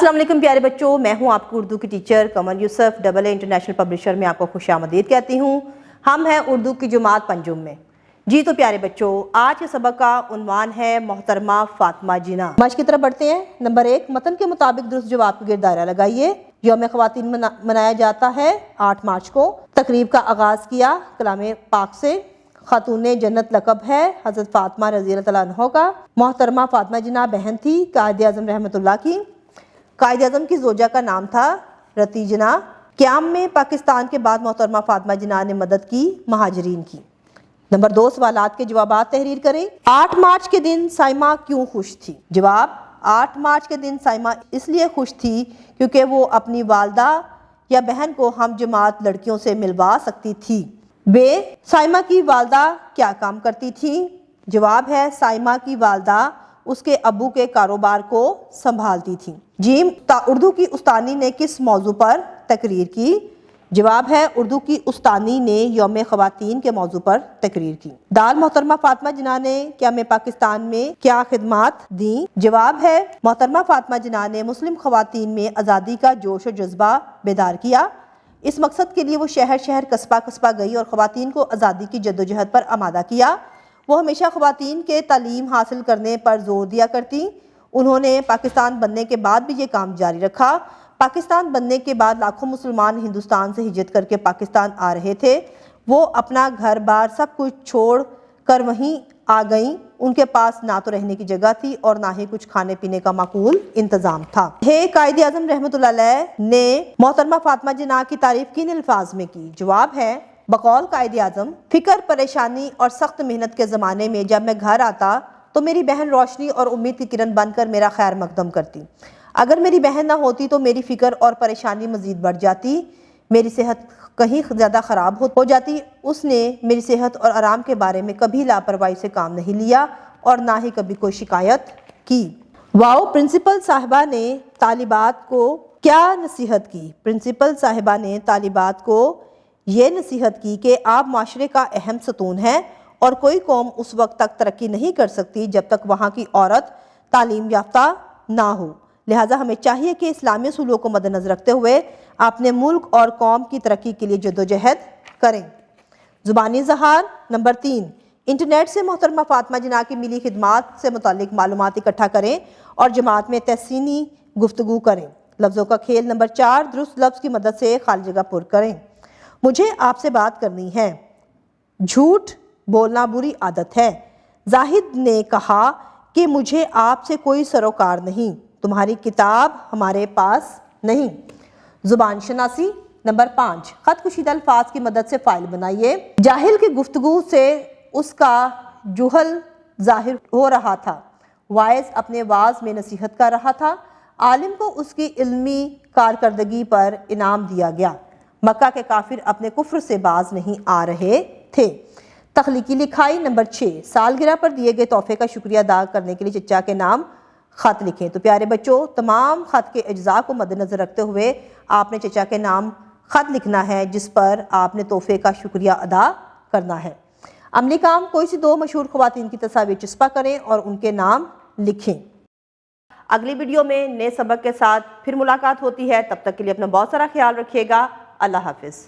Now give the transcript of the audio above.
السلام علیکم پیارے بچوں، میں ہوں آپ کو اردو کی ٹیچر قمر یوسف AA انٹرنیشنل پبلشر میں آپ کو خوش آمدید کہتی ہوں۔ ہم ہیں اردو کی جماعت پنجم میں۔ جی تو پیارے بچوں، آج کے سبق کا عنوان ہے محترمہ فاطمہ جناح۔ مشق کی طرف بڑھتے ہیں۔ نمبر 1، متن کے مطابق درست جواب کے گرد دائرہ لگائیے۔ یوم خواتین منایا جاتا ہے 8 مارچ کو۔ تقریب کا آغاز کیا کلام پاک سے۔ خاتون جنت لقب ہے حضرت فاطمہ رضی اللہ تعالیٰ عنہ کا۔ محترمہ فاطمہ جناح بہن تھی قائد اعظم رحمۃ اللہ کی۔ قائد اعظم کی زوجہ کا نام تھا رتی جناح۔ قیام میں پاکستان کے بعد محترمہ فاطمہ جناح نے مدد کی مہاجرین کی۔ نمبر 2، سوالات کے جوابات تحریر کریں۔ 8 مارچ کے دن سائمہ کیوں خوش تھی؟ جواب: 8 مارچ کے دن سائمہ اس لیے خوش تھی کیونکہ وہ اپنی والدہ یا بہن کو ہم جماعت لڑکیوں سے ملوا سکتی تھی۔ ب، سائمہ کی والدہ کیا کام کرتی تھی؟ جواب ہے سائمہ کی والدہ اس کے ابو کے کاروبار کو سنبھالتی تھی۔ جیم، اردو کی استانی نے کس موضوع پر تقریر کی؟ جواب ہے اردو کی استانی نے یوم خواتین کے موضوع پر تقریر کی۔ دال، محترمہ فاطمہ جناح نے قیام پاکستان میں کیا خدمات دیں؟ جواب ہے محترمہ فاطمہ جناح نے مسلم خواتین میں آزادی کا جوش و جذبہ بیدار کیا۔ اس مقصد کے لیے وہ شہر شہر قصبہ قصبہ گئی اور خواتین کو آزادی کی جدوجہد پر آمادہ کیا۔ وہ ہمیشہ خواتین کے تعلیم حاصل کرنے پر زور دیا کرتی۔ انہوں نے پاکستان بننے کے بعد بھی یہ کام جاری رکھا۔ پاکستان بننے کے بعد لاکھوں مسلمان ہندوستان سے ہجرت کر کے پاکستان آ رہے تھے۔ وہ اپنا گھر بار سب کچھ چھوڑ کر وہیں آ گئیں۔ ان کے پاس نہ تو رہنے کی جگہ تھی اور نہ ہی کچھ کھانے پینے کا معقول انتظام تھا۔ قائد اعظم رحمۃ اللہ علیہ نے محترمہ فاطمہ جناح کی تعریف کن الفاظ میں کی؟ جواب ہے بقول قائد اعظم: فکر، پریشانی اور سخت محنت کے زمانے میں جب میں گھر آتا تو میری بہن روشنی اور امید کی کرن بن کر میرا خیر مقدم کرتی۔ اگر میری بہن نہ ہوتی تو میری فکر اور پریشانی مزید بڑھ جاتی، میری صحت کہیں زیادہ خراب ہو جاتی۔ اس نے میری صحت اور آرام کے بارے میں کبھی لاپرواہی سے کام نہیں لیا اور نہ ہی کبھی کوئی شکایت کی۔ واؤ، پرنسپل صاحبہ نے طالبات کو کیا نصیحت کی؟ پرنسپل صاحبہ نے طالبات کو یہ نصیحت کی کہ آپ معاشرے کا اہم ستون ہیں اور کوئی قوم اس وقت تک ترقی نہیں کر سکتی جب تک وہاں کی عورت تعلیم یافتہ نہ ہو۔ لہٰذا ہمیں چاہیے کہ اسلامی اصولوں کو مد نظر رکھتے ہوئے اپنے ملک اور قوم کی ترقی کے لیے جدوجہد کریں۔ زبانی اظہار۔ نمبر 3، انٹرنیٹ سے محترمہ فاطمہ جناح کی ملی خدمات سے متعلق معلومات اکٹھا کریں اور جماعت میں تحسینی گفتگو کریں۔ لفظوں کا کھیل۔ نمبر 4، درست لفظ کی مدد سے خالی جگہ پر کریں۔ مجھے آپ سے بات کرنی ہے۔ جھوٹ بولنا بری عادت ہے۔ زاہد نے کہا کہ مجھے آپ سے کوئی سروکار نہیں، تمہاری کتاب ہمارے پاس نہیں۔ زبان شناسی۔ نمبر 5، خط کشیدہ الفاظ کی مدد سے فائل بنائیے۔ جاہل کی گفتگو سے اس کا جہل ظاہر ہو رہا تھا۔ واعظ اپنے وعظ میں نصیحت کر رہا تھا۔ عالم کو اس کی علمی کارکردگی پر انعام دیا گیا۔ مکہ کے کافر اپنے کفر سے باز نہیں آ رہے تھے۔ تخلیقی لکھائی۔ نمبر 6، سالگرہ پر دیے گئے تحفے کا شکریہ ادا کرنے کے لیے چچا کے نام خط لکھیں۔ تو پیارے بچوں، تمام خط کے اجزاء کو مد نظر رکھتے ہوئے آپ نے چچا کے نام خط لکھنا ہے جس پر آپ نے تحفے کا شکریہ ادا کرنا ہے۔ عملی کام: کوئی سی 2 مشہور خواتین کی تصاویر چسپاں کریں اور ان کے نام لکھیں۔ اگلی ویڈیو میں نئے سبق کے ساتھ پھر ملاقات ہوتی ہے، تب تک کے لیے اپنا بہت سارا خیال رکھیے گا۔ اللہ حافظ۔